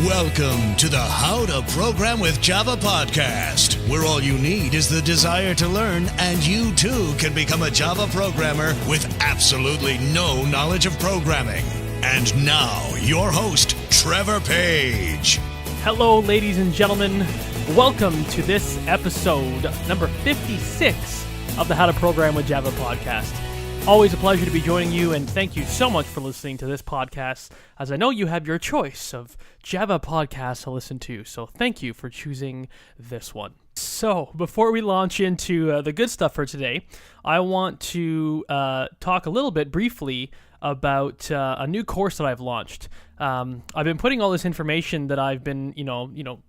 Welcome to the How to Program with Java podcast, where all you need is the desire to learn, and you too can become a Java programmer with absolutely no knowledge of programming. And now, your host, Trevor Page. Hello, ladies and gentlemen. Welcome to this episode, number 56 of the How to Program with Java podcast. Always a pleasure to be joining you, and thank you so much for listening to this podcast, as I know you have your choice of Java podcasts to listen to, so thank you for choosing this one. So, before we launch into the good stuff for today, I want to talk a little bit briefly about a new course that I've launched. I've been putting all this information that I've been,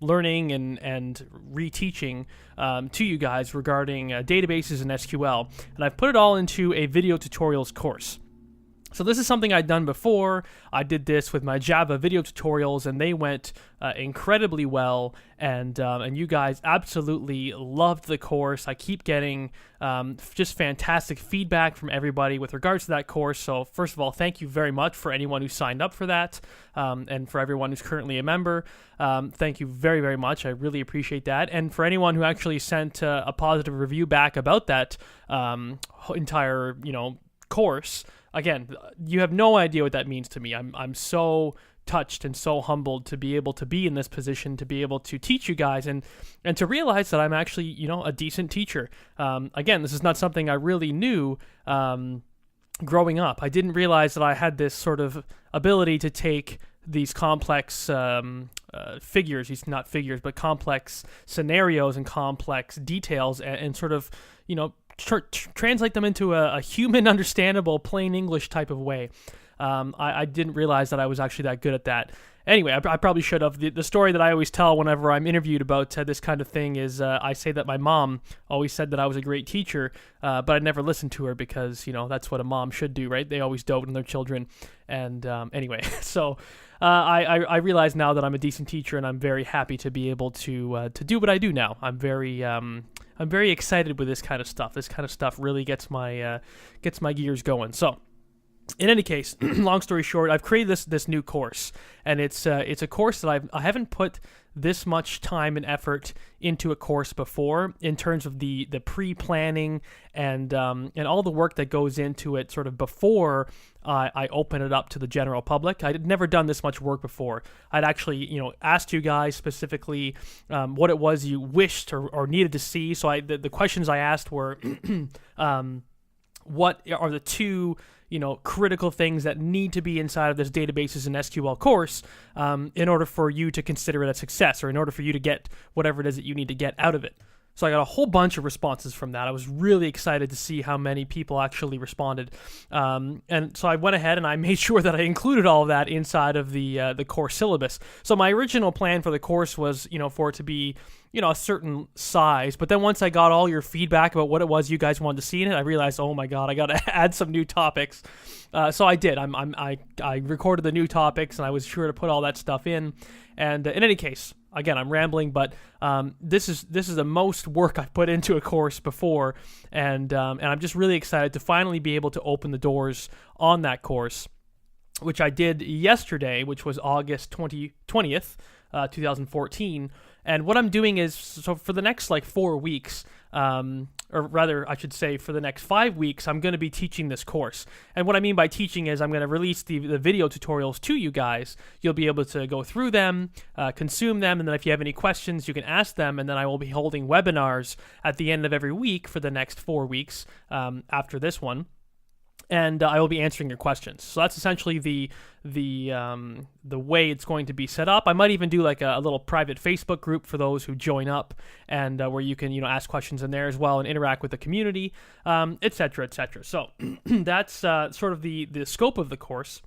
learning and reteaching to you guys regarding databases and SQL, and I've put it all into a video tutorials course. So this is something I'd done before. I did this with my Java video tutorials, and they went incredibly well, and you guys absolutely loved the course. I keep getting just fantastic feedback from everybody with regards to that course. So first of all, thank you very much for anyone who signed up for that, and for everyone who's currently a member. Thank you very, very much. I really appreciate that. And for anyone who actually sent a positive review back about that entire, course, again, you have no idea what that means to me. I'm so touched and so humbled to be able to be in this position, to be able to teach you guys, and to realize that I'm actually, a decent teacher. Again, this is not something I really knew growing up. I didn't realize that I had this sort of ability to take these complex figures, not figures, but complex scenarios and complex details, and sort of, translate them into a human understandable plain English type of way. I didn't realize that I was actually that good at that. Anyway, I probably should have. The story that I always tell whenever I'm interviewed about this kind of thing is I say that my mom always said that I was a great teacher, but I never listened to her because, that's what a mom should do, right? They always dote on their children. And anyway, so I realize now that I'm a decent teacher, and I'm very happy to be able to do what I do now. I'm very excited with this kind of stuff. This kind of stuff really gets my gears going. So, in any case, long story short, I've created this new course, and it's a course that I haven't put this much time and effort into a course before, in terms of the pre-planning and all the work that goes into it sort of before I open it up to the general public. I had never done this much work before. I'd actually asked you guys specifically what it was you wished or needed to see. So the questions I asked were what are the two critical things that need to be inside of this databases and SQL course in order for you to consider it a success, or in order for you to get whatever it is that you need to get out of it. So I got a whole bunch of responses from that. I was really excited to see how many people actually responded. And so I went ahead and I made sure that I included all of that inside of the course syllabus. So my original plan for the course was, for it to be, a certain size. But then once I got all your feedback about what it was you guys wanted to see in it, I realized, oh my God, I got to add some new topics. So I did. I recorded the new topics, and I was sure to put all that stuff in. And in any case, again, I'm rambling, but this is the most work I've put into a course before, and I'm just really excited to finally be able to open the doors on that course, which I did yesterday, which was August 20th, 2014. And what I'm doing is, so for the next 4 weeks, or rather, I should say for the next 5 weeks, I'm going to be teaching this course. And what I mean by teaching is I'm going to release the video tutorials to you guys. You'll be able to go through them, consume them, and then if you have any questions, you can ask them, and then I will be holding webinars at the end of every week for the next 4 weeks after this one. And I will be answering your questions. So that's essentially the way it's going to be set up. I might even do a little private Facebook group for those who join up, and where you can ask questions in there as well and interact with the community, etc., etc. So that's sort of the scope of the course.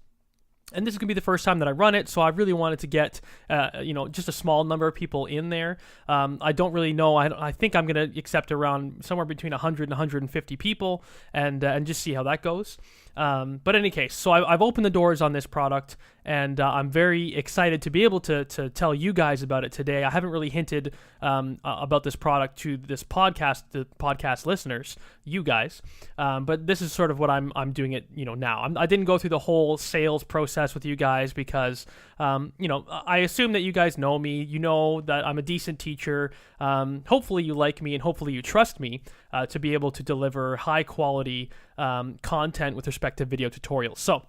And this is going to be the first time that I run it, so I really wanted to get, just a small number of people in there. I don't really know. I think I'm going to accept around somewhere between 100 and 150 people, and just see how that goes. But in any case, so I've opened the doors on this product, and I'm very excited to be able to tell you guys about it today. I haven't really hinted about this product to the podcast listeners, you guys, but this is sort of what I'm doing it now. I didn't go through the whole sales process process with you guys because, I assume that you guys know me. You know that I'm a decent teacher. Hopefully you like me and hopefully you trust me to be able to deliver high quality content with respect to video tutorials. So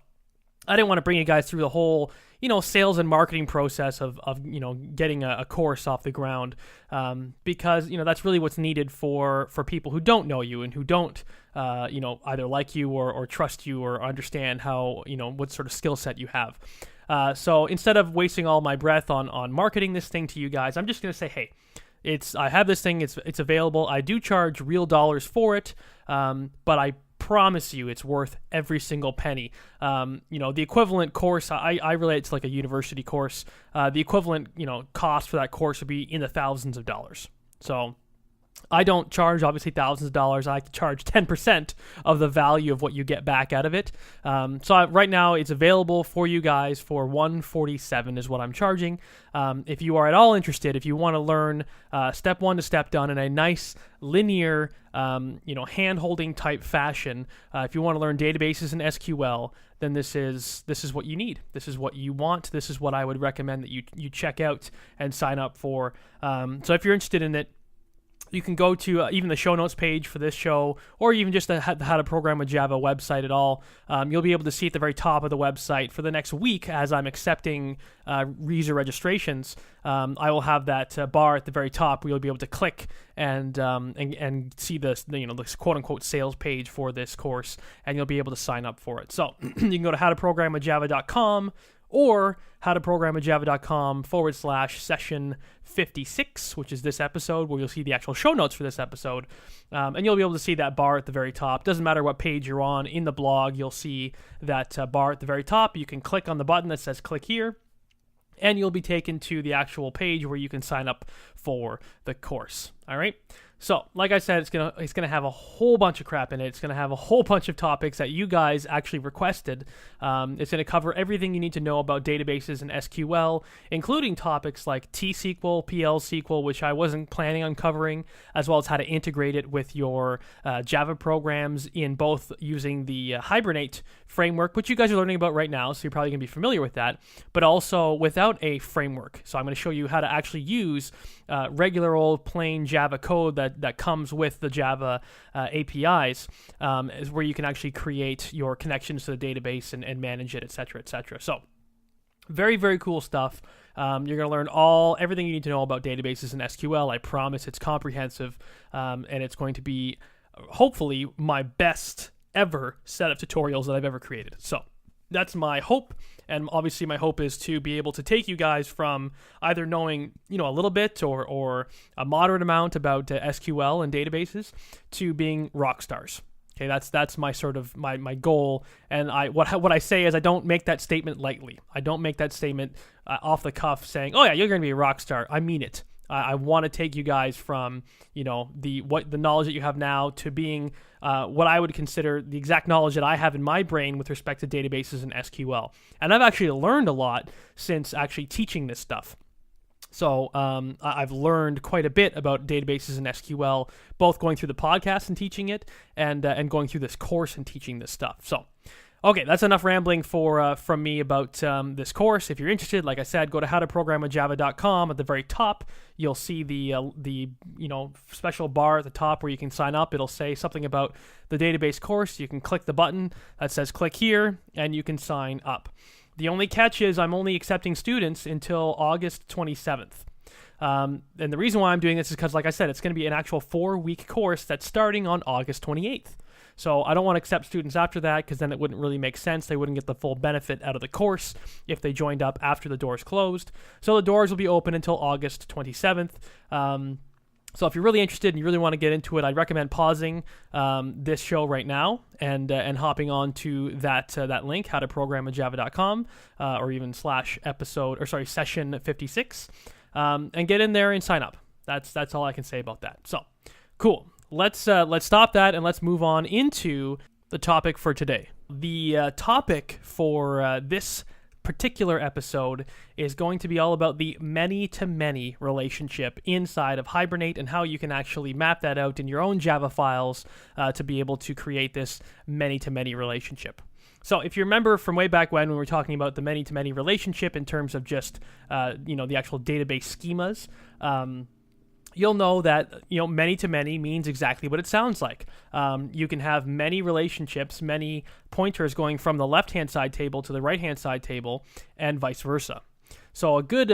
I didn't want to bring you guys through the whole, sales and marketing process of getting a course off the ground, because, that's really what's needed for people who don't know you and who don't, either like you or trust you or understand how, what sort of skill set you have. So instead of wasting all my breath on marketing this thing to you guys, I'm just going to say, hey, I have this thing, it's available. I do charge real dollars for it, but I promise you it's worth every single penny. The equivalent course, I relate to like a university course. The equivalent, cost for that course would be in the thousands of dollars. So I don't charge, obviously, thousands of dollars. I like to charge 10% of the value of what you get back out of it. Right now, it's available for you guys for $147 is what I'm charging. If you are at all interested, if you want to learn step one to step done in a nice, linear, hand-holding type fashion, if you want to learn databases and SQL, then this is what you need. This is what you want. This is what I would recommend that you check out and sign up for. So if you're interested in it, you can go to even the show notes page for this show, or even just the How to Program with Java website at all. You'll be able to see at the very top of the website for the next week, as I'm accepting user registrations, I will have that bar at the very top where you'll be able to click and see this, this quote unquote sales page for this course, and you'll be able to sign up for it. So you can go to howtoprogramwithjava.com or howtoprogramwithjava.com/session 56, which is this episode, where you'll see the actual show notes for this episode. And you'll be able to see that bar at the very top. Doesn't matter what page you're on in the blog, you'll see that bar at the very top. You can click on the button that says click here, and you'll be taken to the actual page where you can sign up for the course. All right. So, like I said, it's gonna have a whole bunch of crap in it. It's gonna have a whole bunch of topics that you guys actually requested. It's gonna cover everything you need to know about databases and SQL, including topics like T-SQL, PL-SQL, which I wasn't planning on covering, as well as how to integrate it with your Java programs in both using the Hibernate framework, which you guys are learning about right now, so you're probably gonna be familiar with that, but also without a framework. So I'm gonna show you how to actually use regular old plain Java code that comes with the Java APIs, is where you can actually create your connections to the database and manage it, etc., etc. So very, very cool stuff. You're going to learn everything you need to know about databases and SQL. I promise it's comprehensive, and it's going to be hopefully my best ever set of tutorials that I've ever created. So that's my hope, and obviously my hope is to be able to take you guys from either knowing, a little bit or a moderate amount about SQL and databases to being rock stars. Okay, that's my sort of my goal, and what I say is I don't make that statement lightly. I don't make that statement off the cuff saying, "Oh yeah, you're going to be a rock star." I mean it. I want to take you guys from, the knowledge that you have now to being what I would consider the exact knowledge that I have in my brain with respect to databases and SQL. And I've actually learned a lot since actually teaching this stuff. So I've learned quite a bit about databases and SQL, both going through the podcast and teaching it, and going through this course and teaching this stuff. So, okay, that's enough rambling from me about this course. If you're interested, like I said, go to howtoprogramwithjava.com. At the very top, you'll see the special bar at the top where you can sign up. It'll say something about the database course. You can click the button that says click here, and you can sign up. The only catch is I'm only accepting students until August 27th. And the reason why I'm doing this is because, like I said, it's going to be an actual 4-week course that's starting on August 28th. So I don't want to accept students after that, because then it wouldn't really make sense. They wouldn't get the full benefit out of the course if they joined up after the doors closed. So the doors will be open until August 27th. So if you're really interested and you really want to get into it, I'd recommend pausing this show right now and hopping on to that link, howtoprogramwithjava.com, or even session 56, and get in there and sign up. That's all I can say about that. So cool. Let's stop that and let's move on into the topic for today. The topic for this particular episode is going to be all about the many-to-many relationship inside of Hibernate and how you can actually map that out in your own Java files to be able to create this many-to-many relationship. So if you remember from way back when we were talking about the many-to-many relationship in terms of just, the actual database schemas, you'll know that, many-to-many means exactly what it sounds like. You can have many relationships, many pointers going from the left-hand side table to the right-hand side table, and vice versa. So a good,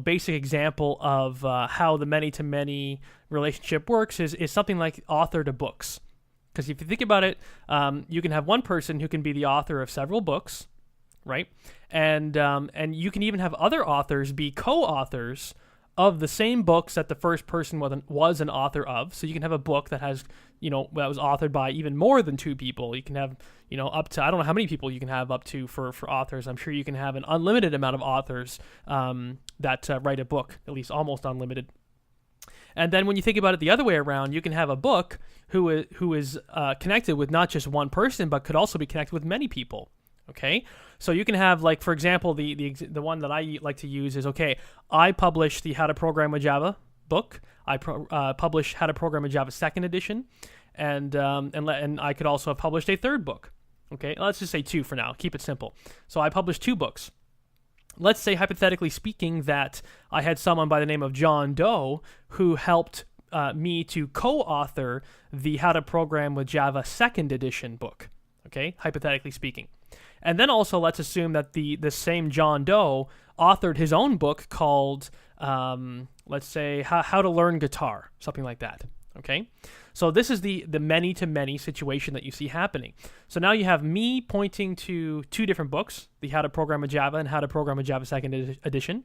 basic example of how the many-to-many relationship works is something like author to books. Because if you think about it, you can have one person who can be the author of several books, right? And you can even have other authors be co-authors of the same books that the first person was an author of. So you can have a book that has, that was authored by even more than two people. You can have, up to, I don't know how many people you can have up to for authors. I'm sure you can have an unlimited amount of authors that write a book, at least almost unlimited. And then when you think about it the other way around, you can have a book who is connected with not just one person, but could also be connected with many people. Okay, so you can have, like, for example, the one that I like to use is, okay, I publish the How to Program with Java book. I publish How to Program with Java second edition, and I could also have published a third book. Okay, let's just say two for now. Keep it simple. So I published two books. Let's say, hypothetically speaking, that I had someone by the name of John Doe who helped me to co-author the How to Program with Java second edition book. Okay, hypothetically speaking. And then also let's assume that the same John Doe authored his own book called, let's say, How to Learn Guitar, something like that. Okay, so this is the many-to-many situation that you see happening. So now you have me pointing to two different books, the How to Program with Java and How to Program with Java second edition.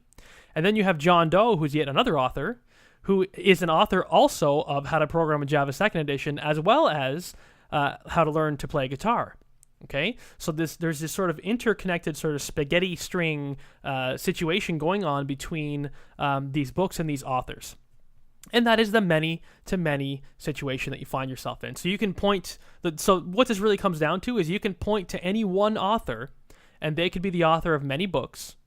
And then you have John Doe, who's yet another author, who is an author also of How to Program with Java second edition, as well as How to Learn to Play Guitar. Okay, so there's this sort of interconnected sort of spaghetti string situation going on between these books and these authors. And that is the many-to-many situation that you find yourself in. So you can so what this really comes down to is you can point to any one author, and they could be the author of many books,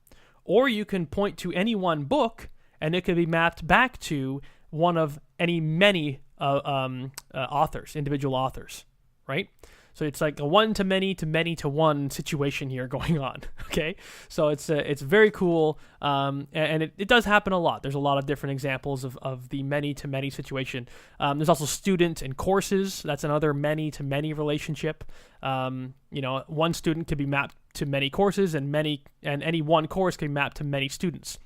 or you can point to any one book, and it could be mapped back to one of many authors, individual authors, right? So it's like a one-to-many to many-to-one situation here going on, okay? So it's very cool, and it does happen a lot. There's a lot of different examples of the many-to-many situation. There's also student and courses. That's another many-to-many relationship. One student could be mapped to many courses, and any one course can be mapped to many students.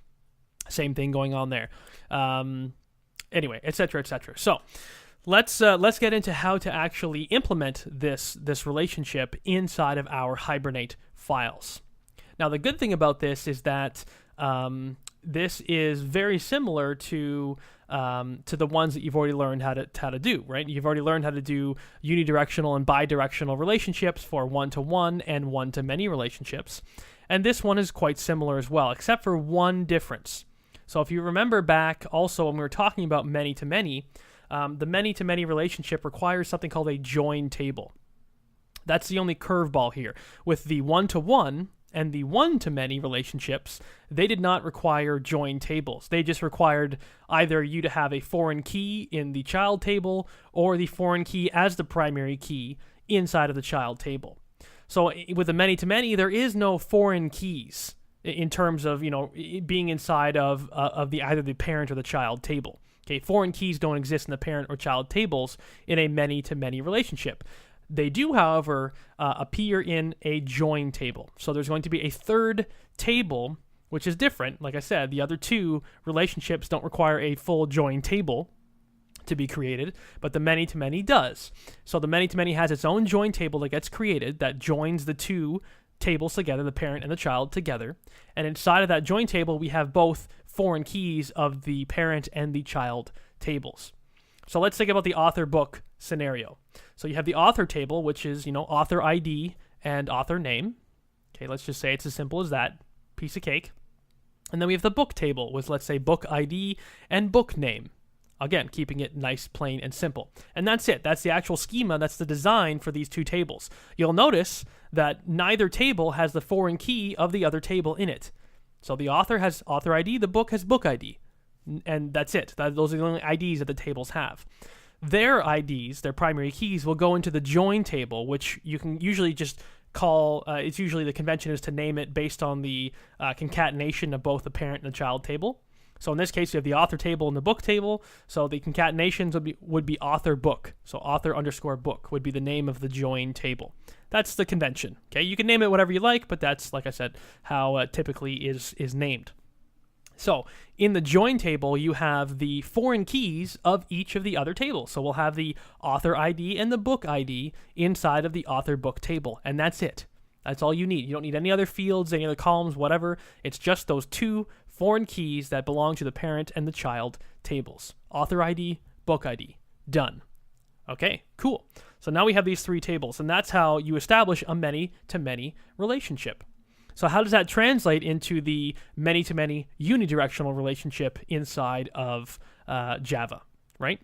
Same thing going on there. Anyway, et cetera, et cetera. So let's get into how to actually implement this relationship inside of our Hibernate files. Now, the good thing about this is that this is very similar to the ones that you've already learned how to do, right? You've already learned how to do unidirectional and bidirectional relationships for one-to-one and one-to-many relationships. And this one is quite similar as well, except for one difference. So if you remember back also when we were talking about many-to-many, the many-to-many relationship requires something called a join table. That's the only curveball here. With the one-to-one and the one-to-many relationships, they did not require join tables. They just required either you to have a foreign key in the child table or the foreign key as the primary key inside of the child table. So with the many-to-many, there is no foreign keys in terms of being inside of either the parent or the child table. Okay, foreign keys don't exist in the parent or child tables in a many-to-many relationship. They do, however, appear in a join table. So there's going to be a third table, which is different. Like I said, the other two relationships don't require a full join table to be created, but the many-to-many does. So the many-to-many has its own join table that gets created that joins the two tables together, the parent and the child together. And inside of that join table, we have both foreign keys of the parent and the child tables. So let's think about the author book scenario. So you have the author table, which is, author ID and author name. Okay, let's just say it's as simple as that. Piece of cake. And then we have the book table with, let's say, book ID and book name. Again, keeping it nice, plain, and simple. And that's it. That's the actual schema. That's the design for these two tables. You'll notice that neither table has the foreign key of the other table in it. So the author has author ID, the book has book ID. And that's it. Those are the only IDs that the tables have. Their IDs, their primary keys, will go into the join table, which you can usually just call, it's usually the convention is to name it based on the concatenation of both the parent and the child table. So in this case, you have the author table and the book table. So the concatenations would be author book. So author underscore book would be the name of the join table. That's the convention. Okay, you can name it whatever you like, but that's, like I said, how it typically is named. So in the join table, you have the foreign keys of each of the other tables. So we'll have the author ID and the book ID inside of the author book table, and that's it. That's all you need. You don't need any other fields, any other columns, whatever. It's just those two foreign keys that belong to the parent and the child tables. Author ID, book ID. Done. Okay, cool. So now we have these three tables, and that's how you establish a many-to-many relationship. So how does that translate into the many-to-many unidirectional relationship inside of Java, right?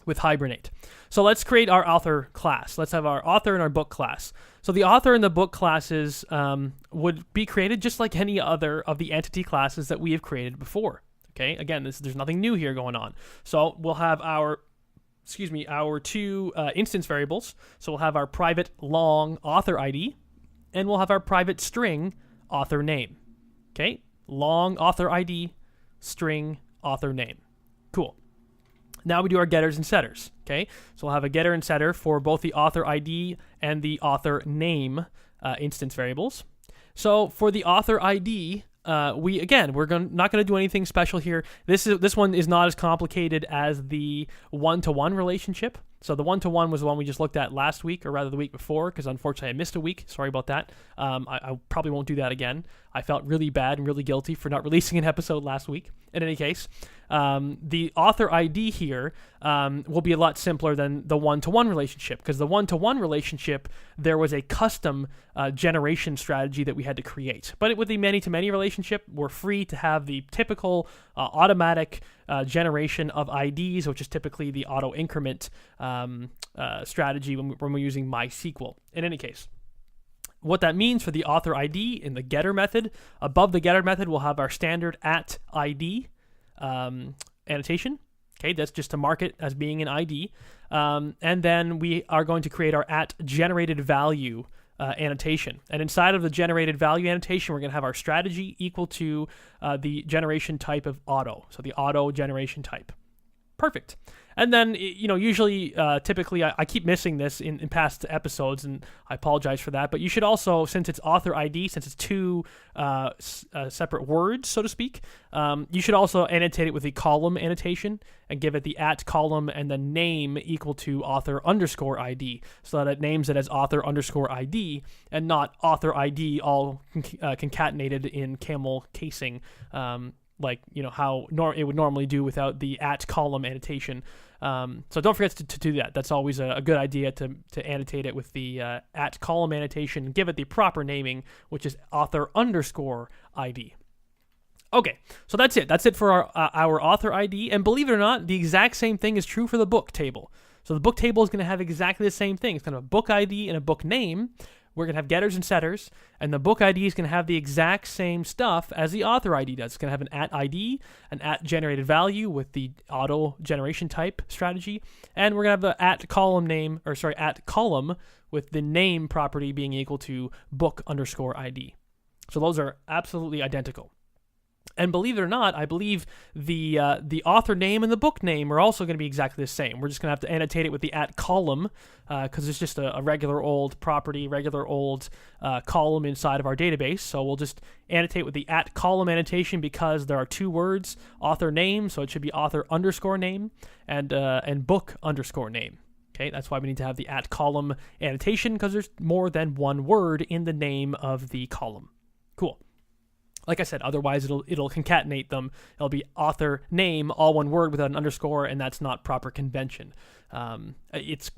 With Hibernate. So let's create our author class. Let's have our author and our book class. So the author and the book classes would be created just like any other of the entity classes that we have created before. Okay, again, there's nothing new here going on. So we'll have our two instance variables. So we'll have our private long author ID, and we'll have our private string author name. Okay, long author ID, string author name. Cool. Now we do our getters and setters, okay? So we'll have a getter and setter for both the author ID and the author name instance variables. So for the author ID, we're not going to do anything special here. This one is not as complicated as the one-to-one relationship. So the one-to-one was the one we just looked at last week, or rather the week before, because unfortunately I missed a week. Sorry about that. I probably won't do that again. I felt really bad and really guilty for not releasing an episode last week. In any case, the author ID here will be a lot simpler than the one-to-one relationship, because the one-to-one relationship, there was a custom generation strategy that we had to create. But with the many-to-many relationship, we're free to have the typical automatic generation of IDs, which is typically the auto increment strategy when we're using MySQL. In any case, what that means for the author ID in the getter method, above the getter method, we'll have our standard @ID annotation. Okay, that's just to mark it as being an ID. And then we are going to create our @generated_value annotation. And inside of the generated value annotation, we're going to have our strategy equal to the generation type of auto. So the auto generation type. Perfect. And then, usually, typically, I keep missing this in past episodes, and I apologize for that. But you should also, since it's author ID, since it's two separate words, so to speak, you should also annotate it with the column annotation and give it the @column and the name equal to author underscore ID, so that it names it as author underscore ID and not author ID all concatenated in camel casing, like how it would normally do without the @column annotation. So don't forget to do that. That's always a good idea to annotate it with the @column annotation and give it the proper naming, which is author underscore ID. Okay, so that's it. That's it for our author ID. And believe it or not, the exact same thing is true for the book table. So the book table is going to have exactly the same thing. It's going to have a book ID and a book name. We're going to have getters and setters, and the book ID is going to have the exact same stuff as the author ID does. It's going to have an @ID, an @generated value with the auto generation type strategy, and we're going to have the @column with the name property being equal to book underscore ID. So those are absolutely identical. And believe it or not, I believe the author name and the book name are also going to be exactly the same. We're just going to have to annotate it with the @column because it's just a regular old property, regular old column inside of our database. So we'll just annotate with the @column annotation because there are two words, author name, so it should be author underscore name and book underscore name. Okay, that's why we need to have the @column annotation, because there's more than one word in the name of the column. Cool. Like I said, otherwise it'll concatenate them. It'll be author name, all one word without an underscore, and that's not proper convention. It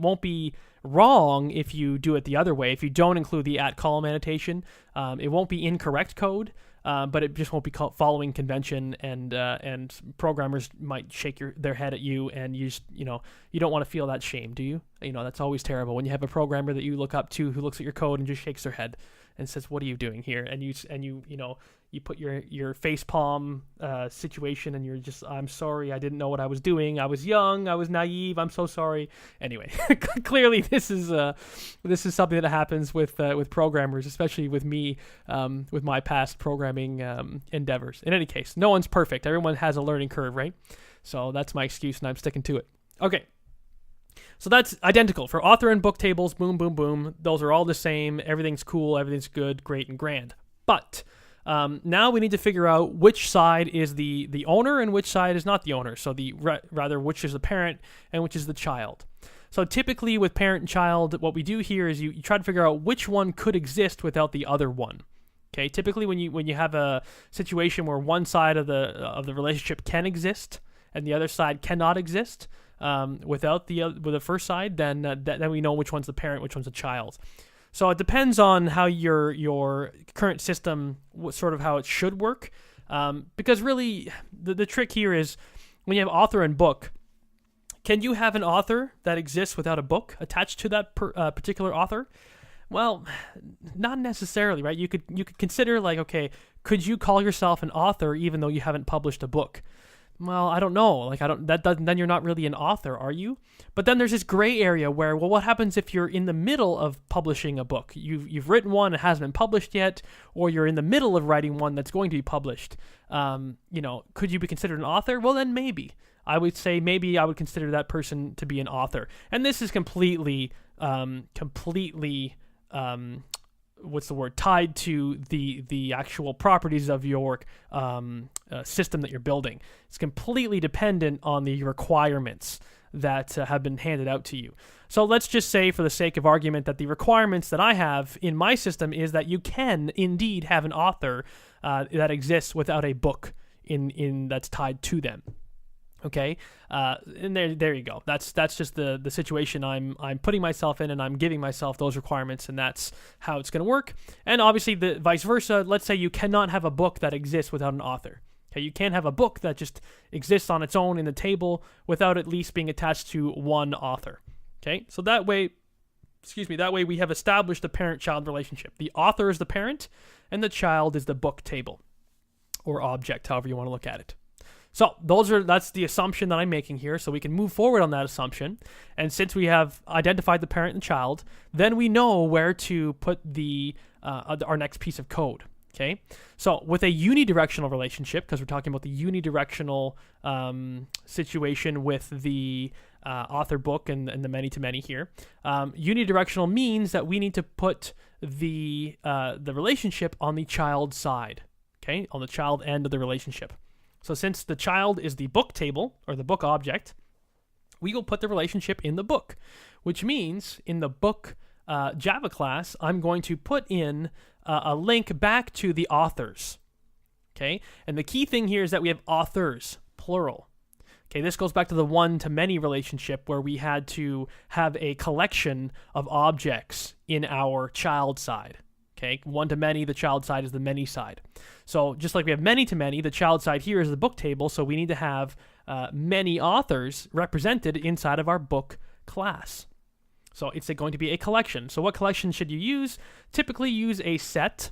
won't be wrong if you do it the other way. If you don't include the @column annotation, it won't be incorrect code, but it just won't be following convention, and programmers might shake their head at you, and you don't want to feel that shame, do you? That's always terrible when you have a programmer that you look up to who looks at your code and just shakes their head and says, "What are you doing here?" And you you put your face palm situation, and you're just, I'm sorry, I didn't know what I was doing. I was young, I was naive. I'm so sorry. Anyway, clearly this is something that happens with programmers, especially with me, with my past programming endeavors. In any case, no one's perfect. Everyone has a learning curve, right? So that's my excuse, and I'm sticking to it. Okay. So that's identical for author and book tables. Boom, boom, boom. Those are all the same. Everything's cool. Everything's good, great, and grand. But now we need to figure out which side is the owner and which side is not the owner. So rather which is the parent and which is the child. So typically with parent and child, what we do here is you try to figure out which one could exist without the other one. Okay. Typically when you have a situation where one side of the relationship can exist and the other side cannot exist, without with the first side, then we know which one's the parent, which one's the child. So it depends on how your current system, sort of how it should work, because really the trick here is when you have author and book, can you have an author that exists without a book attached to that particular author? Well, not necessarily, right? You could consider like, okay, could you call yourself an author even though you haven't published a book? Well, I don't know. Like, then you're not really an author, are you? But then there's this gray area where, well, what happens if you're in the middle of publishing a book? You've written one, it hasn't been published yet, or you're in the middle of writing one that's going to be published. Could you be considered an author? Well, then maybe. I would say maybe I would consider that person to be an author. And this is completely tied to the actual properties of your system that you're building. It's completely dependent on the requirements that have been handed out to you. So let's just say, for the sake of argument, that the requirements that I have in my system is that you can indeed have an author that exists without a book in that's tied to them. Okay, and there you go. That's just the situation I'm putting myself in, and I'm giving myself those requirements, and that's how it's going to work. And obviously, the vice versa. Let's say you cannot have a book that exists without an author. Okay, you can't have a book that just exists on its own in the table without at least being attached to one author. Okay, so that way we have established a parent-child relationship. The author is the parent, and the child is the book table or object, however you want to look at it. So that's the assumption that I'm making here, so we can move forward on that assumption. And since we have identified the parent and child, then we know where to put our next piece of code. Okay, so with a unidirectional relationship, because we're talking about the unidirectional situation with the author book and the many-to-many here, unidirectional means that we need to put the relationship on the child side. Okay, on the child end of the relationship. So since the child is the book table, or the book object, we will put the relationship in the book, which means in the book Java class, I'm going to put in a link back to the authors. Okay, and the key thing here is that we have authors, plural. Okay, this goes back to the one-to-many relationship where we had to have a collection of objects in our child side. Okay, one-to-many, the child side is the many side. So just like we have many-to-many, the child side here is the book table, so we need to have many authors represented inside of our book class. So it's going to be a collection. So what collection should you use? Typically use a set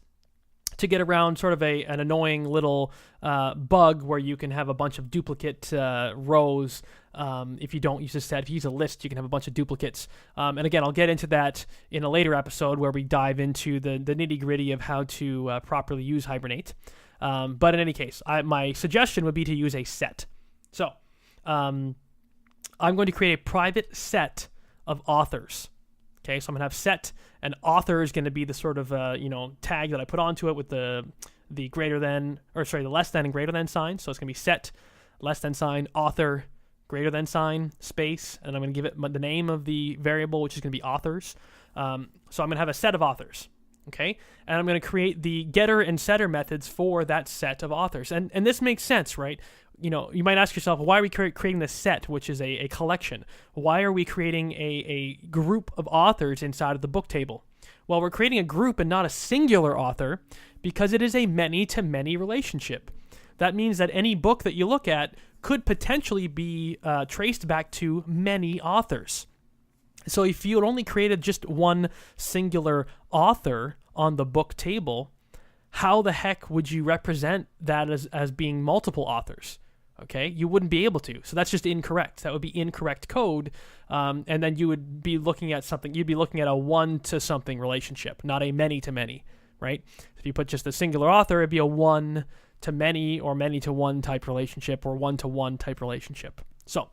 to get around sort of an annoying little bug where you can have a bunch of duplicate rows. If you don't use a set, if you use a list, you can have a bunch of duplicates. And again, I'll get into that in a later episode where we dive into the nitty-gritty of how to properly use Hibernate. But in any case, my suggestion would be to use a set. So I'm going to create a private set of authors. Okay, so I'm gonna have set, and author is going to be the sort of tag that I put onto it with the greater than, or sorry, the less than and greater than sign. So it's going to be set, less than sign, author, greater than sign, space, and I'm going to give it the name of the variable, which is going to be authors. So I'm going to have a set of authors. Okay, and I'm going to create the getter and setter methods for that set of authors. And this makes sense, right? You might ask yourself, why are we creating this set, which is a collection? Why are we creating a group of authors inside of the book table? Well, we're creating a group and not a singular author because it is a many-to-many relationship. That means that any book that you look at could potentially be traced back to many authors. So if you had only created just one singular author on the book table, how the heck would you represent that as being multiple authors? Okay, you wouldn't be able to. So that's just incorrect. That would be incorrect code. And then you would be looking at something. You'd be looking at a one-to-something relationship, not a many-to-many, right? If you put just a singular author, it'd be a one-to-many or many-to-one type relationship or one-to-one type relationship. So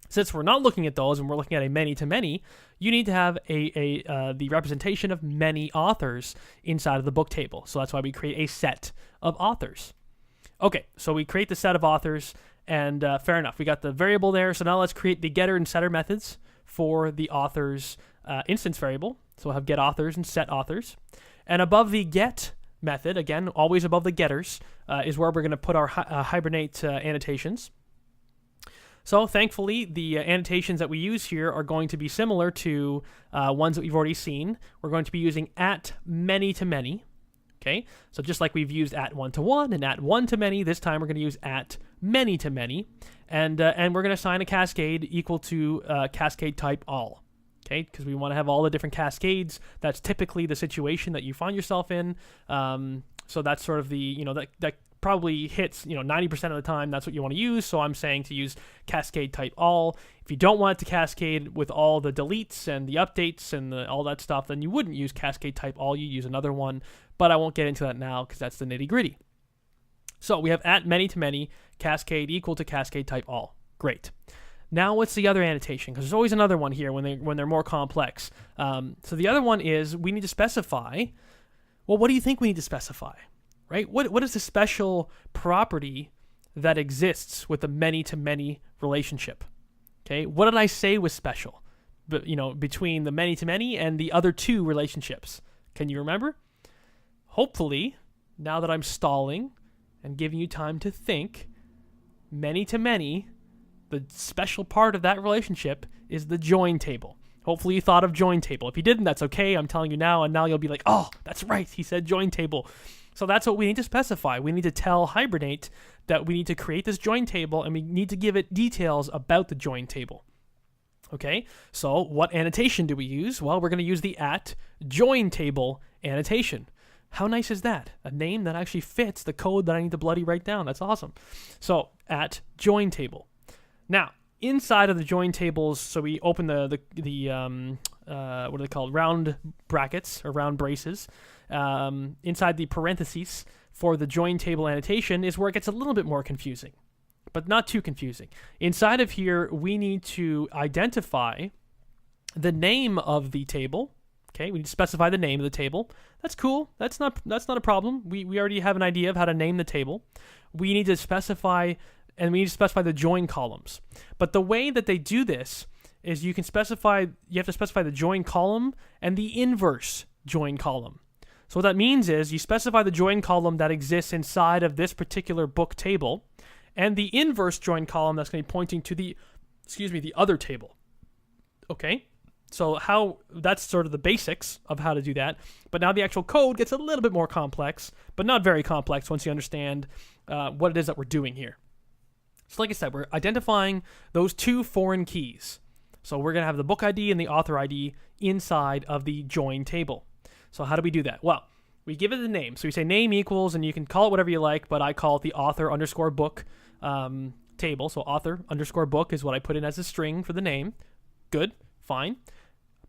since we're not looking at those and we're looking at a many-to-many, you need to have the representation of many authors inside of the book table. So that's why we create a set of authors. Okay, so we create the set of authors, and fair enough. We got the variable there, so now let's create the getter and setter methods for the authors instance variable. So we'll have get authors and set authors. And above the get method, again, always above the getters, is where we're going to put our Hibernate annotations. So thankfully, the annotations that we use here are going to be similar to ones that we've already seen. We're going to be using at many-to-many. Okay, so just like we've used at one-to-one and at one-to-many, this time we're going to use at many-to-many, and we're going to assign a cascade equal to cascade type all. Okay, because we want to have all the different cascades. That's typically the situation that you find yourself in. So that's sort of the, that probably hits, 90% of the time that's what you want to use. So I'm saying to use cascade type all. If you don't want it to cascade with all the deletes and the updates and all that stuff, then you wouldn't use cascade type all. You use another one, but I won't get into that now because that's the nitty gritty. So we have at many-to-many, cascade equal to cascade type all. Great. Now what's the other annotation? Because there's always another one here when they're more complex. So the other one is we need to specify, well, what do you think we need to specify? Right? What is the special property that exists with the many-to-many relationship? Okay, what did I say was special? But between the many-to-many and the other two relationships. Can you remember? Hopefully, now that I'm stalling and giving you time to think, many-to-many, the special part of that relationship is the join table. Hopefully you thought of join table. If you didn't, that's okay. I'm telling you now, and now you'll be like, oh, that's right. He said join table. So that's what we need to specify. We need to tell Hibernate that we need to create this join table, and we need to give it details about the join table. Okay, so what annotation do we use? Well, we're going to use the at join table annotation. How nice is that? A name that actually fits the code that I need to bloody write down. That's awesome. So at join table. Now, inside of the join tables, so we open the what are they called? Round brackets or round braces. Inside the parentheses for the join table annotation is where it gets a little bit more confusing, but not too confusing. Inside of here, we need to identify the name of the table. Okay, we need to specify the name of the table. That's cool. That's not a problem. We already have an idea of how to name the table. We need to specify, and we need to specify the join columns. But the way that they do this is you have to specify the join column and the inverse join column. So what that means is you specify the join column that exists inside of this particular book table, and the inverse join column that's going to be pointing to the other table. Okay? So that's sort of the basics of how to do that. But now the actual code gets a little bit more complex, but not very complex once you understand what it is that we're doing here. So like I said, we're identifying those two foreign keys. So we're going to have the book ID and the author ID inside of the join table. So how do we do that? Well, we give it a name. So we say name equals, and you can call it whatever you like, but I call it the author underscore book table. So author underscore book is what I put in as a string for the name. Good, fine.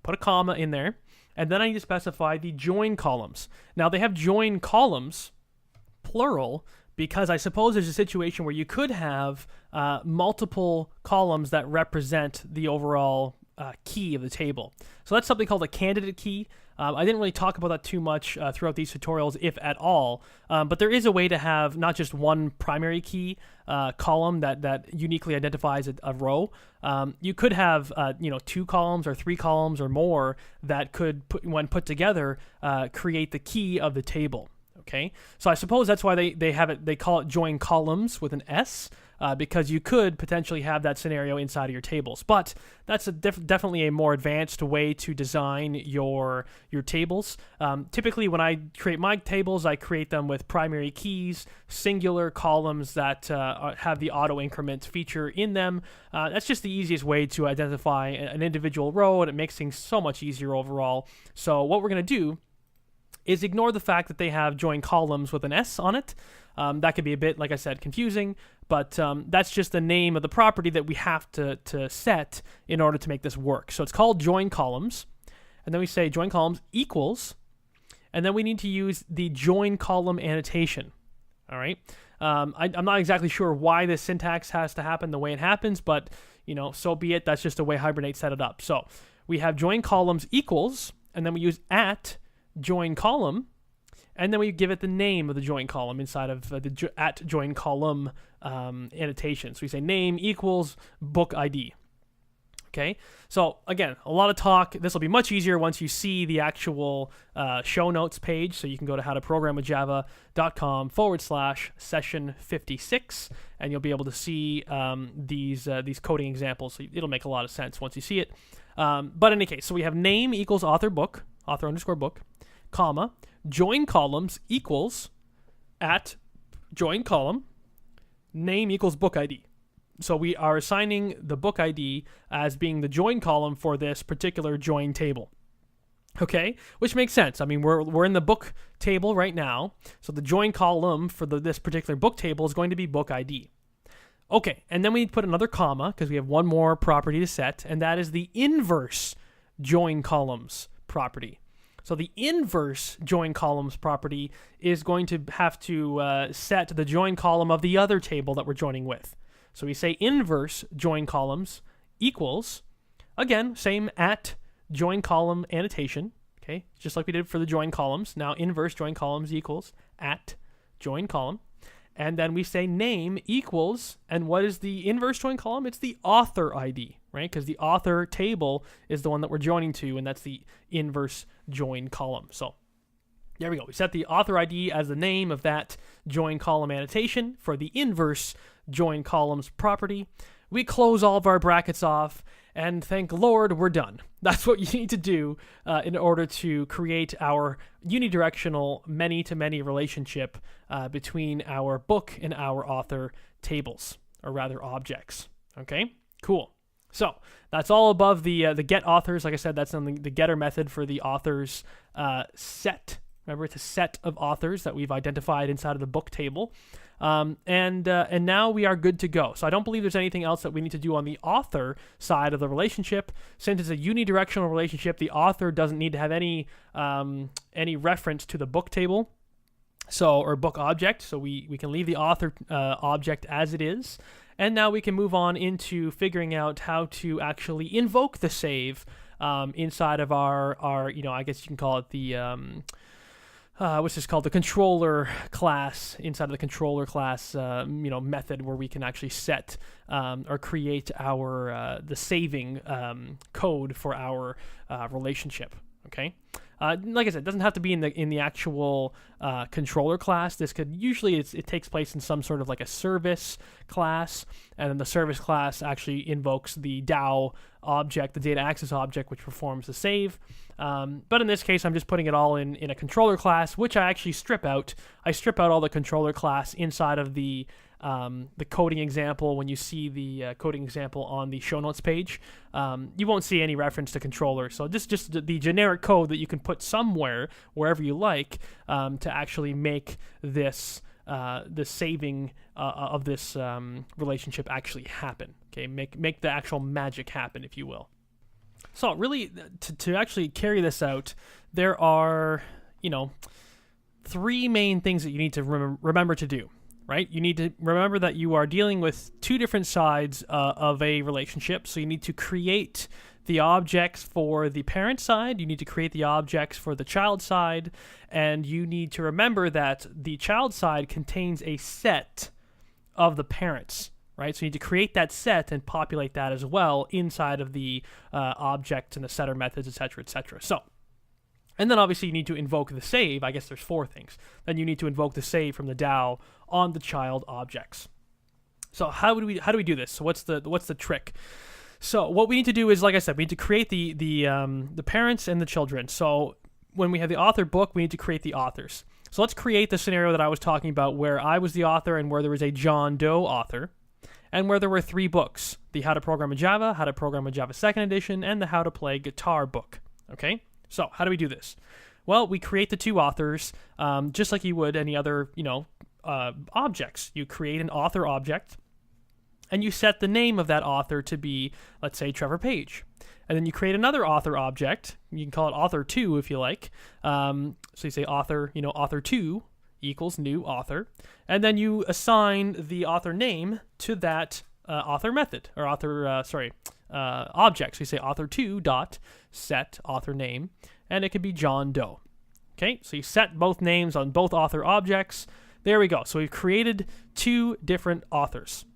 Put a comma in there. And then I need to specify the join columns. Now they have join columns, plural, because I suppose there's a situation where you could have multiple columns that represent the overall key of the table. So that's something called a candidate key. I didn't really talk about that too much throughout these tutorials, if at all, but there is a way to have not just one primary key column that uniquely identifies a row. You could have 2 columns or 3 columns or more that could, when put together, create the key of the table. Okay, so I suppose that's why they call it join columns with an S, because you could potentially have that scenario inside of your tables. But that's definitely a more advanced way to design your tables. Typically, when I create my tables, I create them with primary keys, singular columns that have the auto increment feature in them. That's just the easiest way to identify an individual row, and it makes things so much easier overall. So what we're going to do is ignore the fact that they have join columns with an S on it. That could be a bit, like I said, confusing, but that's just the name of the property that we have to set in order to make this work. So it's called join columns, and then we say join columns equals, and then we need to use the join column annotation. All right. I'm not exactly sure why this syntax has to happen the way it happens, but so be it. That's just the way Hibernate set it up. So we have join columns equals, and then we use at join column, and then we give it the name of the join column inside of the at join column annotation. So we say name equals book ID. Okay, so again, a lot of talk. This will be much easier once you see the actual show notes page. So you can go to howtoprogramwithjava.com/session 56, and you'll be able to see these coding examples. So it'll make a lot of sense once you see it. But in any case, so we have name equals author underscore book, comma, join columns equals at join column, name equals book ID. So we are assigning the book ID as being the join column for this particular join table. Okay, which makes sense. I mean, we're in the book table right now, so the join column for this particular book table is going to be book ID. Okay, and then we need to put another comma because we have one more property to set, and that is the inverse join columns property. So the inverse join columns property is going to have to set the join column of the other table that we're joining with. So we say inverse join columns equals, again, same at join column annotation, okay, just like we did for the join columns. Now inverse join columns equals at join column. And then we say name equals, and what is the inverse join column? It's the author ID, right? Because the author table is the one that we're joining to, and that's the inverse join column. So there we go. We set the author ID as the name of that join column annotation for the inverse join columns property. We close all of our brackets off, and thank Lord we're done. That's what you need to do in order to create our unidirectional many-to-many relationship between our book and our author tables, or rather objects. Okay, cool. So that's all above the get authors. Like I said, that's on the getter method for the authors set. Remember, it's a set of authors that we've identified inside of the book table. And now we are good to go. So I don't believe there's anything else that we need to do on the author side of the relationship. Since it's a unidirectional relationship, the author doesn't need to have any reference to the book table, or book object. So we can leave the author object as it is. And now we can move on into figuring out how to actually invoke the save inside of our I guess you can call it the what's this called? The controller class, inside of the controller class, method where we can actually set or create our the saving code for our relationship. Okay, like I said, it doesn't have to be in the actual controller class. This could usually it takes place in some sort of like a service class, and then the service class actually invokes the DAO object, the data access object, which performs the save. But in this case, I'm just putting it all in a controller class, which I actually strip out. I strip out all the controller class inside of the coding example. When you see the coding example on the show notes page, you won't see any reference to controller. So this just the generic code that you can put somewhere, wherever you like, to actually make this the saving of this relationship actually happen. Okay, make the actual magic happen, if you will. So really, to actually carry this out, there are, three main things that you need to remember to do, right? You need to remember that you are dealing with two different sides of a relationship. So you need to create the objects for the parent side, you need to create the objects for the child side, and you need to remember that the child side contains a set of the parents. Right, so you need to create that set and populate that as well inside of the object and the setter methods, etc., etc. So, and then obviously you need to invoke the save. I guess there's four things. Then you need to invoke the save from the DAO on the child objects. So how do we do this? So what's the trick? So what we need to do is, like I said, we need to create the parents and the children. So when we have the author book, we need to create the authors. So let's create the scenario that I was talking about, where I was the author and where there was a John Doe author, and where there were three books: the How to Program with Java, How to Program with Java 2nd Edition, and the How to Play Guitar book. Okay, so how do we do this? Well, we create the two authors just like you would any other, objects. You create an author object, and you set the name of that author to be, let's say, Trevor Page. And then you create another author object. You can call it author2 if you like. So you say author, author2 equals new author. And then you assign the author name to that author method, or object. So you say author2 dot set author name, and it could be John Doe. Okay, so you set both names on both author objects. There we go. So we've created two different authors.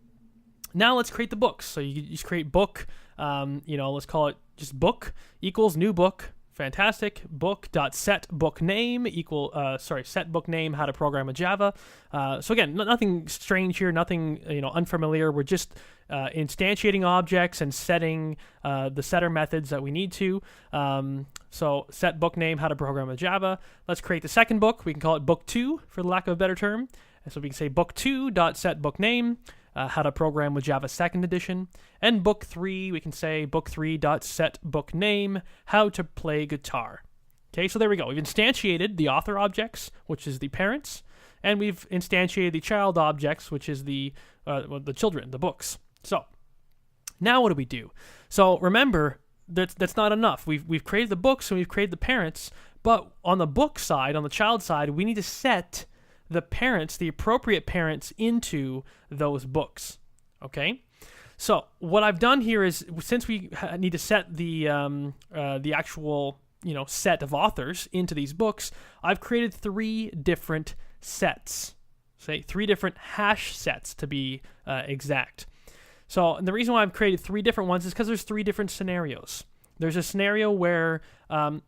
Now let's create the books. So you just create book, let's call it just book equals new book. Fantastic. Book dot set book name set book name, how to program with Java. So again, nothing strange here, nothing unfamiliar. We're just instantiating objects and setting the setter methods that we need to. So set book name, how to program with Java. Let's create the second book. We can call it book 2 for the lack of a better term. And so we can say book 2 dot set book name. How to program with Java 2nd edition. And book 3, we can say book 3 dot set book name, how to play guitar. Okay, so there we go. We've instantiated the author objects, which is the parents, and we've instantiated the child objects, which is the children, the books. So now what do we do? So remember, that's not enough. We've created the books and we've created the parents, but on the book side, on the child side, we need to set the parents, the appropriate parents, into those books. Okay, so what I've done here is, since we need to set the actual set of authors into these books, I've created 3 different sets. Say 3 different hash sets to be exact. So the reason why I've created 3 different ones is because there's 3 different scenarios. There's a scenario where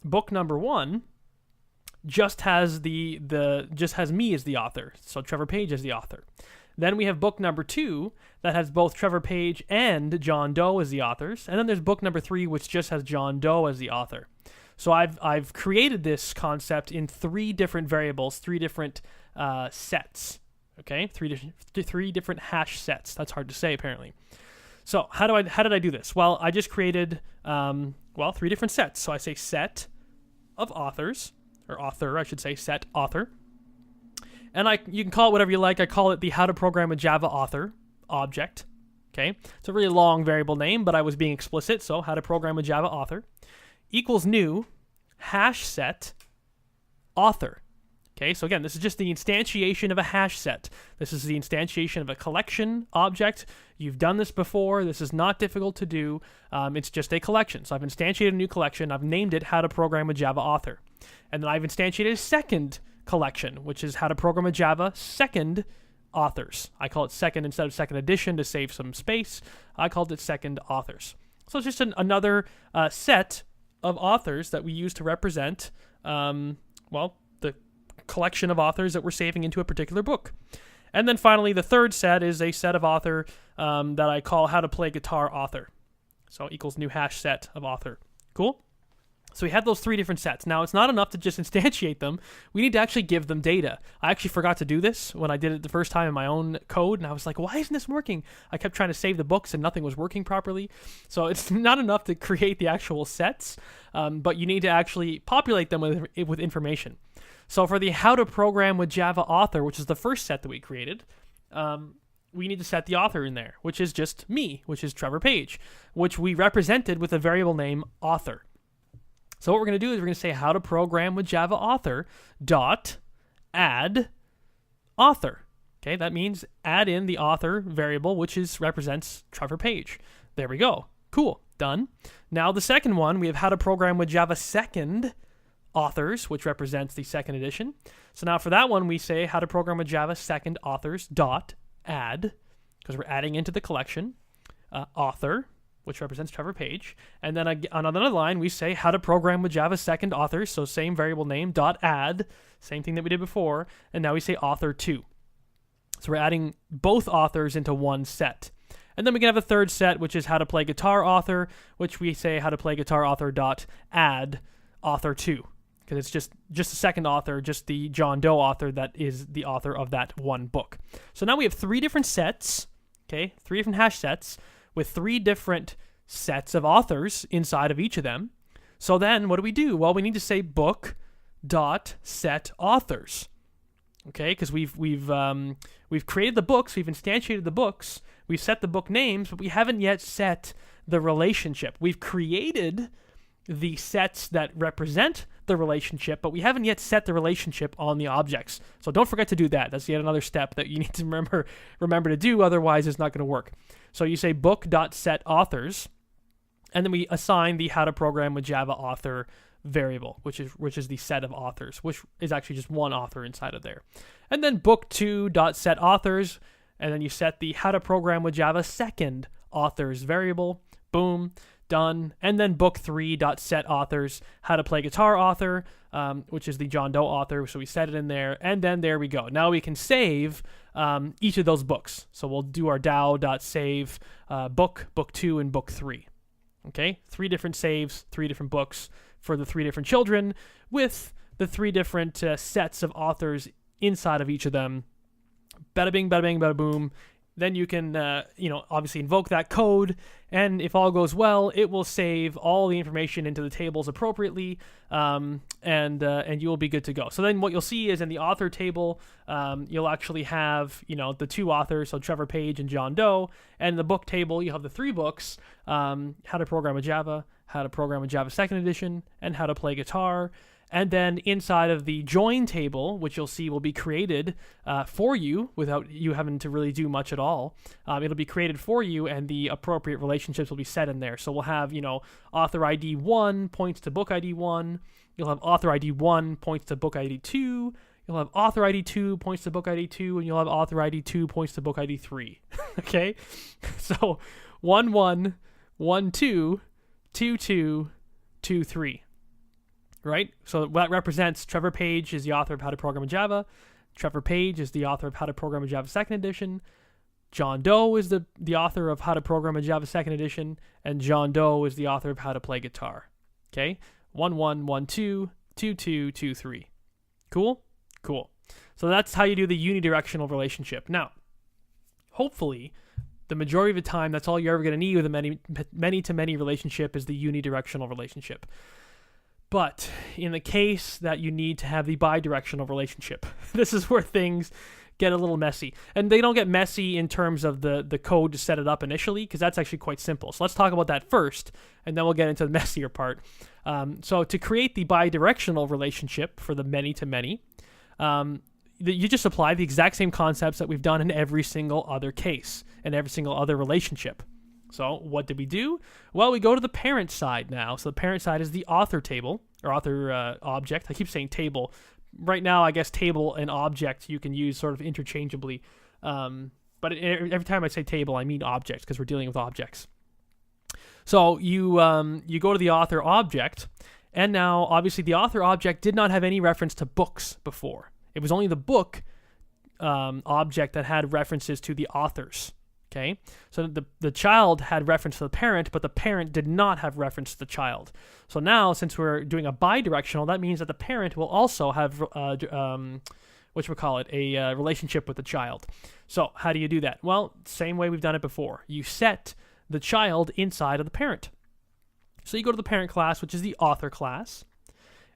book number 1 just has me as the author, so Trevor Page as the author. Then we have book number 2 that has both Trevor Page and John Doe as the authors, and then there's book number 3 which just has John Doe as the author. So I've created this concept in 3 different variables, 3 different sets. Okay, 3 different hash sets. That's hard to say apparently. So how did I do this? Well, I just created 3 different sets. So I say set of authors. Or author, I should say, set author. And you can call it whatever you like. I call it the how to program with Java author object. Okay, it's a really long variable name, but I was being explicit, so how to program with Java author equals new hash set author. Okay, so again, this is just the instantiation of a hash set. This is the instantiation of a collection object. You've done this before. This is not difficult to do. It's just a collection. So I've instantiated a new collection. I've named it how to program with Java author. And then I've instantiated a second collection, which is how to program with Java second authors. I call it second instead of second edition to save some space. I called it second authors. So it's just another set of authors that we use to represent, the collection of authors that we're saving into a particular book. And then finally, the third set is a set of author that I call how to play guitar author. So equals new hash set of author. Cool? So we had those 3 different sets. Now, it's not enough to just instantiate them. We need to actually give them data. I actually forgot to do this when I did it the first time in my own code, and I was like, why isn't this working? I kept trying to save the books, and nothing was working properly. So it's not enough to create the actual sets, but you need to actually populate them with information. So for the how to program with Java author, which is the first set that we created, we need to set the author in there, which is just me, which is Trevor Page, which we represented with a variable name author. So what we're going to do is we're going to say how to program with Java author dot add author. Okay, that means add in the author variable, which represents Trevor Page. There we go. Cool. Done. Now the second one, we have how to program with Java second authors, which represents the second edition. So now for that one, we say how to program with Java second authors dot add, because we're adding into the collection, author, which represents Trevor Page. And then on another line, we say how to program with Java second authors, so same variable name, dot add, same thing that we did before, and now we say author2. So we're adding both authors into one set. And then we can have a third set, which is how to play guitar author, which we say how to play guitar author dot add author2, because it's just a second author, just the John Doe author that is the author of that one book. So now we have 3 different sets, okay, 3 different hash sets, with 3 different sets of authors inside of each of them. So then what do? Well, we need to say book dot set authors. Okay, because we've created the books, we've instantiated the books, we've set the book names, but we haven't yet set the relationship. We've created the sets that represent the relationship, but we haven't yet set the relationship on the objects. So don't forget to do that. That's yet another step that you need to remember to do, otherwise it's not going to work. So you say book.setAuthors, and then we assign the how to program with Java author variable, which is the set of authors, which is actually just one author inside of there. And then book2.setAuthors, and then you set the how to program with Java second authors variable. Boom, done. And then book3.setAuthors, how to play guitar author, which is the John Doe author. So we set it in there, and then there we go. Now we can save each of those books. So we'll do our DAO.save book, book2, and book3. Okay, 3 different saves, 3 different books for the 3 different children with the 3 different sets of authors inside of each of them. Bada bing, bada bing, bada boom. Then you can, obviously invoke that code, and if all goes well, it will save all the information into the tables appropriately, and you will be good to go. So then what you'll see is in the author table, you'll actually have, the 2 authors, so Trevor Page and John Doe, and in the book table, you have the 3 books, How to Program with Java, How to Program with Java 2nd Edition, and How to Play Guitar. And then inside of the join table, which you'll see will be created for you without you having to really do much at all, it'll be created for you, and the appropriate relationships will be set in there. So we'll have, author ID 1 points to book ID 1. You'll have author ID 1 points to book ID 2. You'll have author ID 2 points to book ID 2, and you'll have author ID 2 points to book ID 3. Okay? So 1 1, 1 2, 2 2, 2 3. Right? So that represents Trevor Page is the author of How to Program in Java. Trevor Page is the author of How to Program in Java 2nd Edition. John Doe is the author of How to Program in Java 2nd Edition. And John Doe is the author of How to Play Guitar. Okay? 1 1, 1 2, 2 2, 2 3. Cool? Cool. So that's how you do the unidirectional relationship. Now, hopefully, the majority of the time, that's all you're ever going to need with a many-to-many relationship is the unidirectional relationship. But in the case that you need to have the bidirectional relationship, this is where things get a little messy. And they don't get messy in terms of the code to set it up initially, because that's actually quite simple. So let's talk about that first, and then we'll get into the messier part. So to create the bidirectional relationship for the many-to-many, you just apply the exact same concepts that we've done in every single other case and every single other relationship. So what did we do? Well, we go to the parent side now. So the parent side is the author table, or author object. I keep saying table. Right now, I guess table and object you can use sort of interchangeably. But every time I say table, I mean object, because we're dealing with objects. So you go to the author object, and now, obviously, the author object did not have any reference to books before. It was only the book object that had references to the authors. Okay, so the child had reference to the parent, but the parent did not have reference to the child. So now, since we're doing a bidirectional, that means that the parent will also have a relationship with the child. So how do you do that? Well, same way we've done it before. You set the child inside of the parent. So you go to the parent class, which is the author class,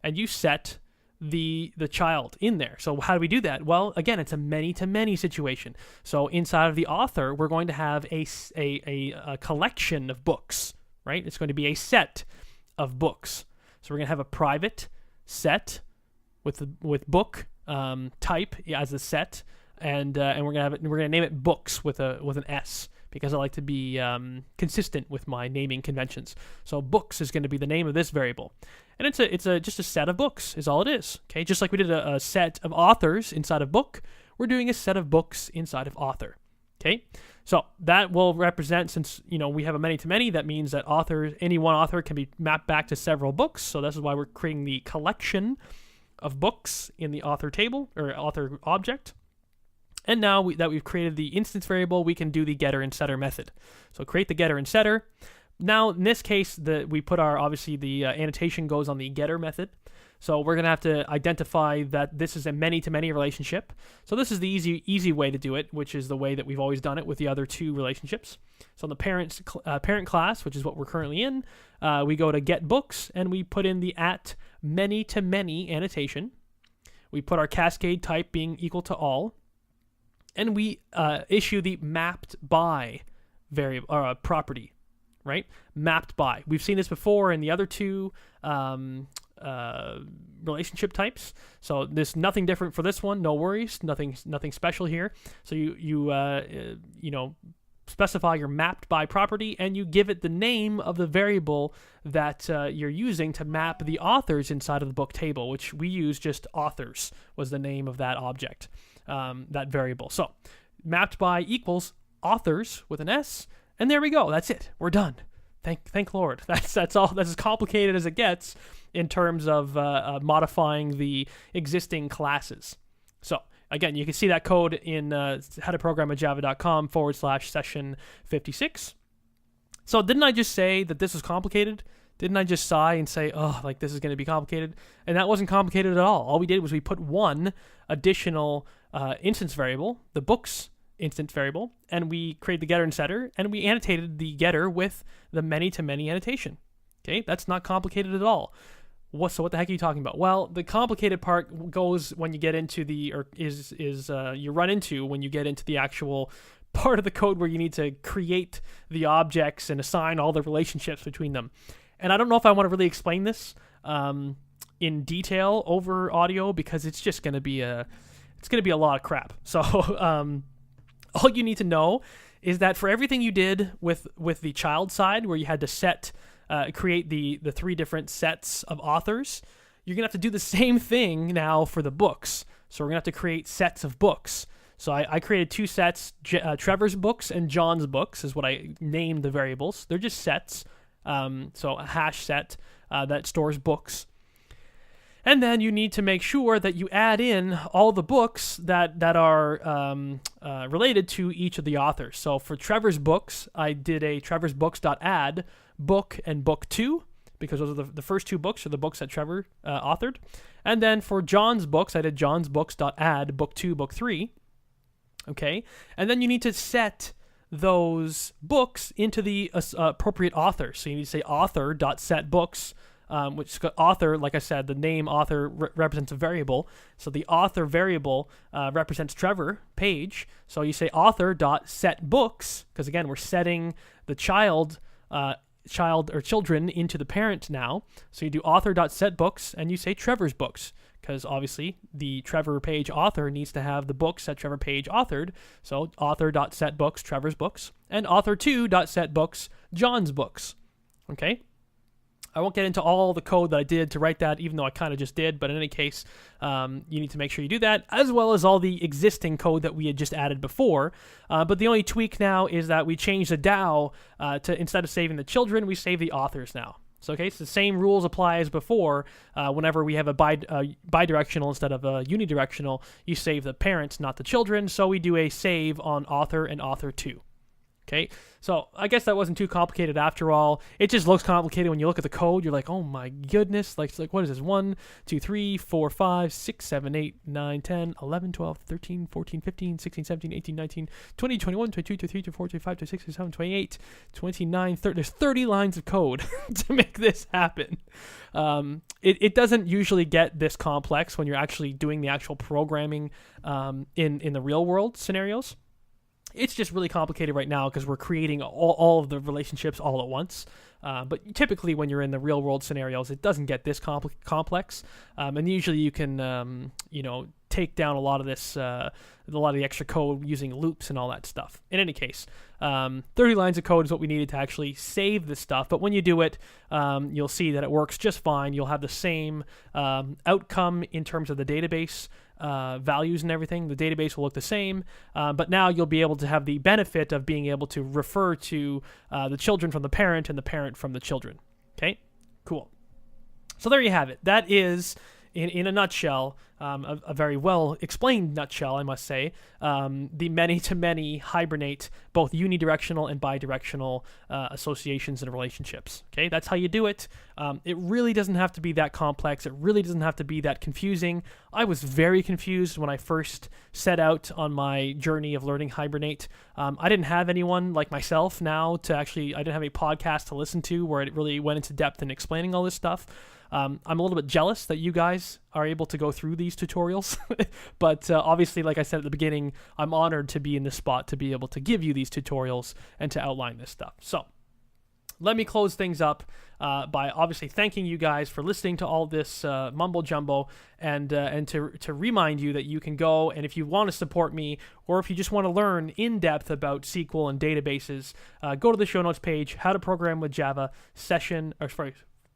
and you set the child in there. So how do we do that? Well, again, it's a many-to-many situation. So inside of the author, we're going to have a collection of books, right? It's going to be a set of books. So we're going to have a private set with book type as a set, and we're going to name it books with an S, because I like to be consistent with my naming conventions. So books is going to be the name of this variable. And it's just a set of books is all it is. Okay, just like we did a set of authors inside of book, we're doing a set of books inside of author. Okay, so that will represent, since we have a many-to-many, that means that any one author can be mapped back to several books. So this is why we're creating the collection of books in the author table or author object. And now that we've created the instance variable, we can do the getter and setter method. So create the getter and setter. Now, in this case, we put obviously the annotation goes on the getter method. So we're going to have to identify that this is a many-to-many relationship. So this is the easy way to do it, which is the way that we've always done it with the other two relationships. So in the parent class, which is what we're currently in, we go to get books, and we put in the @many-to-many annotation. We put our cascade type being equal to all, and we issue the mapped by variable or property, right? Mapped by. We've seen this before in the other two relationship types, so there's nothing different for this one. No worries, nothing special here. So you specify your mapped by property, and you give it the name of the variable that you're using to map the authors inside of the book table, which we use just authors was the name of that object, that variable. So mapped by equals authors with an S, and there we go. That's it. We're done. Thank Lord. That's all. That's as complicated as it gets in terms of modifying the existing classes. So again, you can see that code in howtoprogramwithjava.com/session 56. So didn't I just say that this was complicated? Didn't I just sigh and say, oh, like this is going to be complicated? And that wasn't complicated at all. All we did was we put one additional instance variable, the books instance variable, and we created the getter and setter, and we annotated the getter with the many-to-many annotation. Okay, that's not complicated at all. So what the heck are you talking about? Well, the complicated part goes when you get into you run into when you get into the actual part of the code where you need to create the objects and assign all the relationships between them. And I don't know if I want to really explain this in detail over audio, because it's just going to be a lot of crap. So all you need to know is that for everything you did with the child side, where you had to create the three different sets of authors, you're going to have to do the same thing now for the books. So we're going to have to create sets of books. So I created two sets, Trevor's books and John's books is what I named the variables. They're just sets. So a hash set that stores books. And then you need to make sure that you add in all the books that are related to each of the authors. So for Trevor's books, I did a trevorsbooks.add book and book 2, because those are the first two books are the books that Trevor authored. And then for John's books, I did johnsbooks.add book 2, book 3. Okay, and then you need to set those books into the appropriate author. So you need to say author.setBooks, which author, like I said, the name author represents a variable. So the author variable represents Trevor Page. So you say author.setBooks, because again, we're setting the child or children into the parent now. So you do author.setBooks, and you say Trevor's books, because obviously the Trevor Page author needs to have the books that Trevor Page authored. So author.setBooks, Trevor's books, and author2.setBooks, John's books. Okay? I won't get into all the code that I did to write that, even though I kind of just did, but in any case, you need to make sure you do that, as well as all the existing code that we had just added before. But the only tweak now is that we changed the DAO to, instead of saving the children, we save the authors now. So, okay, so the same rules apply as before. Whenever we have a bidirectional instead of a unidirectional, you save the parents, not the children. So we do a save on author and author2. Okay, so I guess that wasn't too complicated after all. It just looks complicated when you look at the code. You're like, oh my goodness, like what is this? 1, 2, 3, 4, 5, 6, 7, 8, 9, 10, 11, 12, 13, 14, 15, 16, 17, 18, 19, 20, 21, 22, 23, 24, 25, 26, 27, 28, 29, 30. There's 30 lines of code to make this happen. It doesn't usually get this complex when you're actually doing the actual programming in the real world scenarios. It's just really complicated right now because we're creating all of the relationships all at once. But typically when you're in the real world scenarios, it doesn't get this complex. And usually you can, take down a lot of this, a lot of the extra code using loops and all that stuff. In any case, 30 lines of code is what we needed to actually save this stuff. But when you do it, you'll see that it works just fine. You'll have the same outcome in terms of the database values and everything. The database will look the same, but now you'll be able to have the benefit of being able to refer to the children from the parent and the parent from the children. Okay, cool. So there you have it. That is, in a nutshell, a very well explained nutshell, I must say, the many-to-many Hibernate, both unidirectional and bidirectional associations and relationships. Okay, that's how you do it. It really doesn't have to be that complex. It really doesn't have to be that confusing. I was very confused when I first set out on my journey of learning Hibernate. I didn't have anyone like myself now to actually, I didn't have a podcast to listen to where it really went into depth in explaining all this stuff. I'm a little bit jealous that you guys are able to go through these tutorials, but obviously, like I said at the beginning, I'm honored to be in this spot to be able to give you these tutorials and to outline this stuff. So let me close things up by obviously thanking you guys for listening to all this mumbo jumbo, and to remind you that you can go, and if you want to support me, or if you just want to learn in depth about SQL and databases, go to the show notes page, How to Program with Java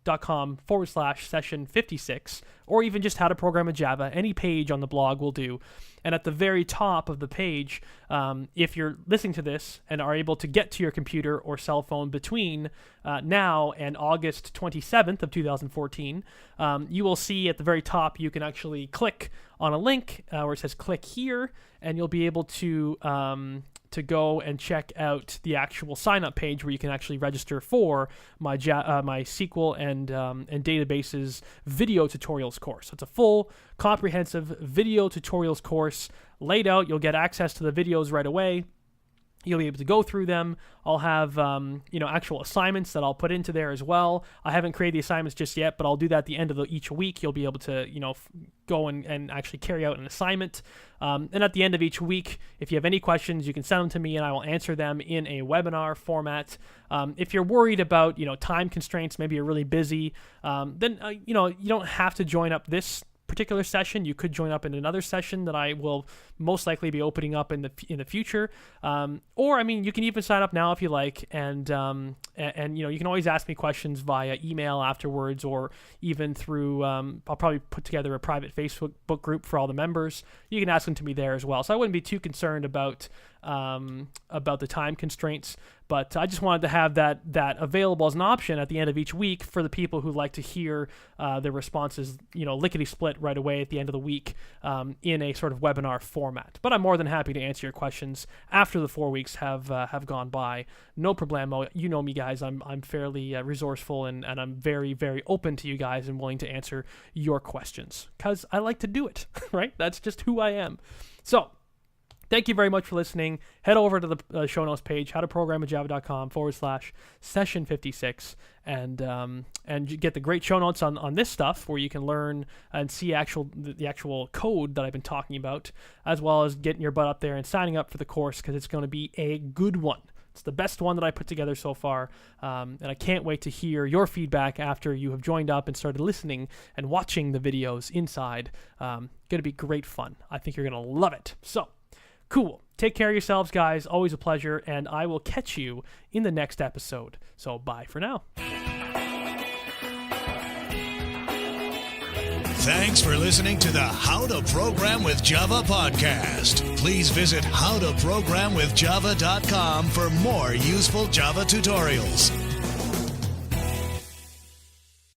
.com/session 56, or even just How to Program with Java. Any page on the blog will do. And at the very top of the page, if you're listening to this and are able to get to your computer or cell phone between now and August 27th of 2014, you will see at the very top you can actually click on a link where it says click here, and you'll be able to go and check out the actual sign-up page where you can actually register for my SQL and databases video tutorials course. It's a full, comprehensive video tutorials course laid out. You'll get access to the videos right away. You'll be able to go through them. I'll have actual assignments that I'll put into there as well. I haven't created the assignments just yet, but I'll do that at the end of each week. You'll be able to go and actually carry out an assignment. And at the end of each week, if you have any questions, you can send them to me and I will answer them in a webinar format. If you're worried about time constraints, maybe you're really busy, then you don't have to join up this particular session. You could join up in another session that I will most likely be opening up in the future, or you can even sign up now if you like, and you can always ask me questions via email afterwards, or even through I'll probably put together a private Facebook group for all the members. You can ask them to me there as well, so I wouldn't be too concerned about the time constraints, but I just wanted to have that available as an option at the end of each week for the people who like to hear the responses, lickety split right away at the end of the week in a sort of webinar format. But I'm more than happy to answer your questions after the 4 weeks have gone by. No problemo. You know me, guys. I'm fairly resourceful, and I'm very, very open to you guys and willing to answer your questions because I like to do it, right? That's just who I am. So thank you very much for listening. Head over to the show notes page, howtoprogramwithjava.com/session 56, and you get the great show notes on this stuff where you can learn and see the actual code that I've been talking about, as well as getting your butt up there and signing up for the course, because it's going to be a good one. It's the best one that I put together so far, and I can't wait to hear your feedback after you have joined up and started listening and watching the videos inside. Going to be great fun. I think you're going to love it. So, cool. Take care of yourselves, guys. Always a pleasure, and I will catch you in the next episode. So, bye for now. Thanks for listening to the How to Program with Java podcast. Please visit howtoprogramwithjava.com for more useful Java tutorials.